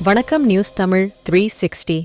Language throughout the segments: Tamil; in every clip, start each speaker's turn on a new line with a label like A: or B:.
A: வணக்கம் நியூஸ் தமிழ் 360.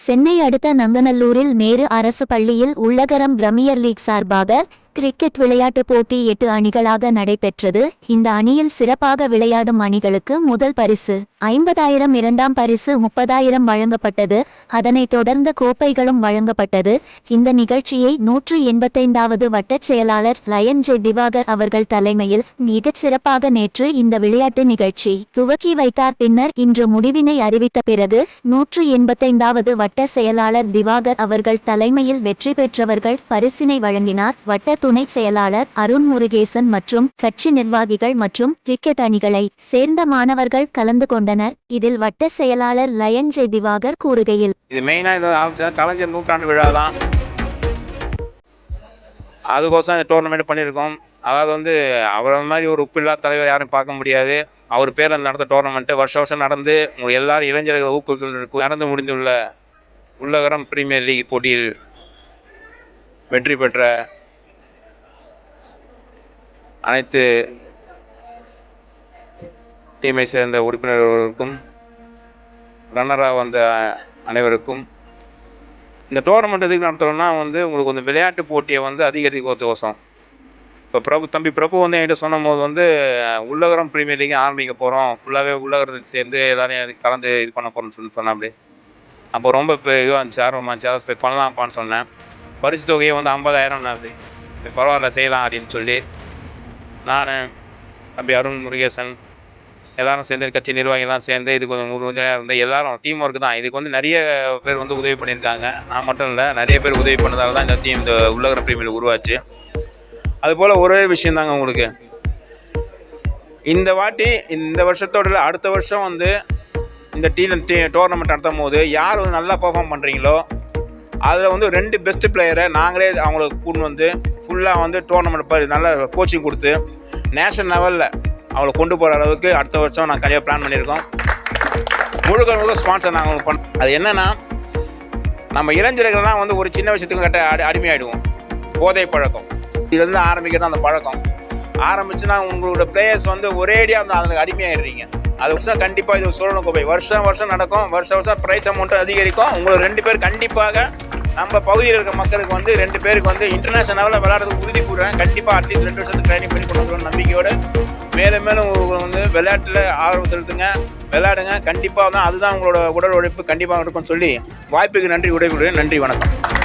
B: சென்னை அடுத்த நங்கநல்லூரில் நேரு அரசு பள்ளியில் உள்ளகரம் பிரீமியர் லீக் சார்பாக கிரிக்கெட் விளையாட்டுப் போட்டி 8 அணிகளாக நடைபெற்றது. இந்த அணியில் சிறப்பாக விளையாடும் அணிகளுக்கு முதல் பரிசு 50,000, இரண்டாம் பரிசு 30,000 வழங்கப்பட்டது. அதனைத் தொடர்ந்து கோப்பைகளும் வழங்கப்பட்டது. இந்த நிகழ்ச்சியை 185வது வட்டச் செயலாளர் லயன் ஜே திவாகர் அவர்கள் தலைமையில் மிகச் சிறப்பாக நேற்று இந்த விளையாட்டு நிகழ்ச்சி துவக்கி வைத்தார். பின்னர் இன்று முடிவினை அறிவித்த பிறகு 185வது வட்ட செயலாளர் திவாகர் அவர்கள் தலைமையில் வெற்றி பெற்றவர்கள் பரிசினை வழங்கினார். வட்ட துணை செயலாளர் அருண் முருகேசன் மற்றும் கட்சி நிர்வாகிகள் மற்றும் கிரிக்கெட் அணிகளை சேர்ந்த மாணவர்கள் கலந்து கொண்டனர். இதில் வட்ட செயலாளர் லயன் ஜே திவாகர் கூறுகையில்,
C: இது மெயினா கலைஞர் நூற்றாண்டு விழா தான், அதுக்கோசம் இந்த டோர்னமெண்ட் பண்ணியிருக்கோம். அதாவது அவரை மாதிரி ஒரு உப்பில்லா தலைவர் யாரும் பார்க்க முடியாது. அவர் பேரில் நடந்த டோர்னமெண்ட்டு வருஷம் நடந்து எல்லாரும் இளைஞர்கள் ஊக்குவிக்கும் நடந்து முடிந்துள்ள உள்ளகரம் பிரீமியர் லீக் போட்டியில் வெற்றி பெற்ற அனைத்து டீமை சேர்ந்த உறுப்பினர்களுக்கும் ரன்னராக வந்த அனைவருக்கும் இந்த டோர்னமெண்ட் எதுக்கு நடத்துகிறோம்னா உங்களுக்கு கொஞ்சம் விளையாட்டு போட்டியை அதிகரிக்கோசம். இப்போ தம்பி பிரபு என்கிட்ட சொன்னும் போது உள்ளகரம் பிரீமியர் லீக் ஆரம்பிக்க போகிறோம், ஃபுல்லாகவே உள்ளகரத்துக்கு சேர்ந்து எல்லாரையும் கலந்து இது பண்ண போகிறோம்னு சொன்னால் அப்படி அப்போ ரொம்ப இதுவாக இருந்துச்சு, ஆர்வமாக இருந்துச்சு. அதை பண்ணலாம்ப்பான்னு சொன்னேன். பரிசு தொகையை 50,000 பரவாயில்ல செய்யலாம் அப்படின்னு சொல்லி நான் தம்பி அருண் முருகேசன் எல்லாரும் சேர்ந்து கட்சி நிர்வாகிகள்லாம் சேர்ந்து இதுக்கு கொஞ்சம் எல்லாரும் டீம் ஒர்க்கு தான். இதுக்கு நிறைய பேர் உதவி பண்ணியிருக்காங்க. நான் மட்டும் இல்லை, நிறைய பேர் உதவி பண்ணதால தான் இந்த உள்ளகரம் பிரீமியர் உருவாச்சு. அதுபோல் ஒரே விஷயம் தாங்க உங்களுக்கு, இந்த வாட்டி இந்த வருஷத்தோட அடுத்த வருஷம் இந்த டோர்னமெண்ட் நடத்தும் போது யார் நல்லா பெர்ஃபார்ம் பண்ணுறீங்களோ அதில் 2 பெஸ்ட் பிளேயரை நாங்களே அவங்களுக்கு கூண்டு ஃபுல்லாக டோர்னமெண்ட் நல்ல கோச்சிங் கொடுத்து நேஷனல் லெவலில் அவளை கொண்டு போகிற அளவுக்கு அடுத்த வருஷம் நாங்கள் கண்டிப்பாக பிளான் பண்ணியிருக்கோம். முழுக்க ஸ்பான்சர் நாங்கள் அது என்னென்னா, நம்ம இளைஞர்கள்லாம் ஒரு சின்ன விஷயத்துக்கு அடிமையாகிடுவோம். போதை பழக்கம் இதுலேருந்து ஆரம்பிக்கிறது அந்த பழக்கம் ஆரம்பிச்சுன்னா உங்களோட பிளேயர்ஸ் ஒரேடியாக அதுக்கு அடிமையாகிடுறீங்க. அது வருஷம் கண்டிப்பாக இது சுழலும் கோப்பை வருஷம் நடக்கும். வருஷம் ப்ரைஸ் அமௌண்ட்டும் அதிகரிக்கும். உங்களுக்கு 2 பேர் கண்டிப்பாக நம்ம பகுதியில் இருக்க மக்களுக்கு 2 பேருக்கு இன்டர்நேஷனல் லெவலில் விளையாடுறதுக்கு உறுதி கூடுறேன். கண்டிப்பாக அட்லீஸ்ட் 2 வருஷத்துக்கு ட்ரைனிங் பண்ணி கொண்டு வந்துடும் நம்பிக்கையோடு. மேலும் விளையாட்டில் ஆர்வம் செலுத்துங்க, விளையாடுங்க. கண்டிப்பாக அதுதான் உங்களோட உடல் உழைப்பு கண்டிப்பாக இருக்கும்னு சொல்லி வாய்ப்புக்கு நன்றி. நன்றி, வணக்கம்.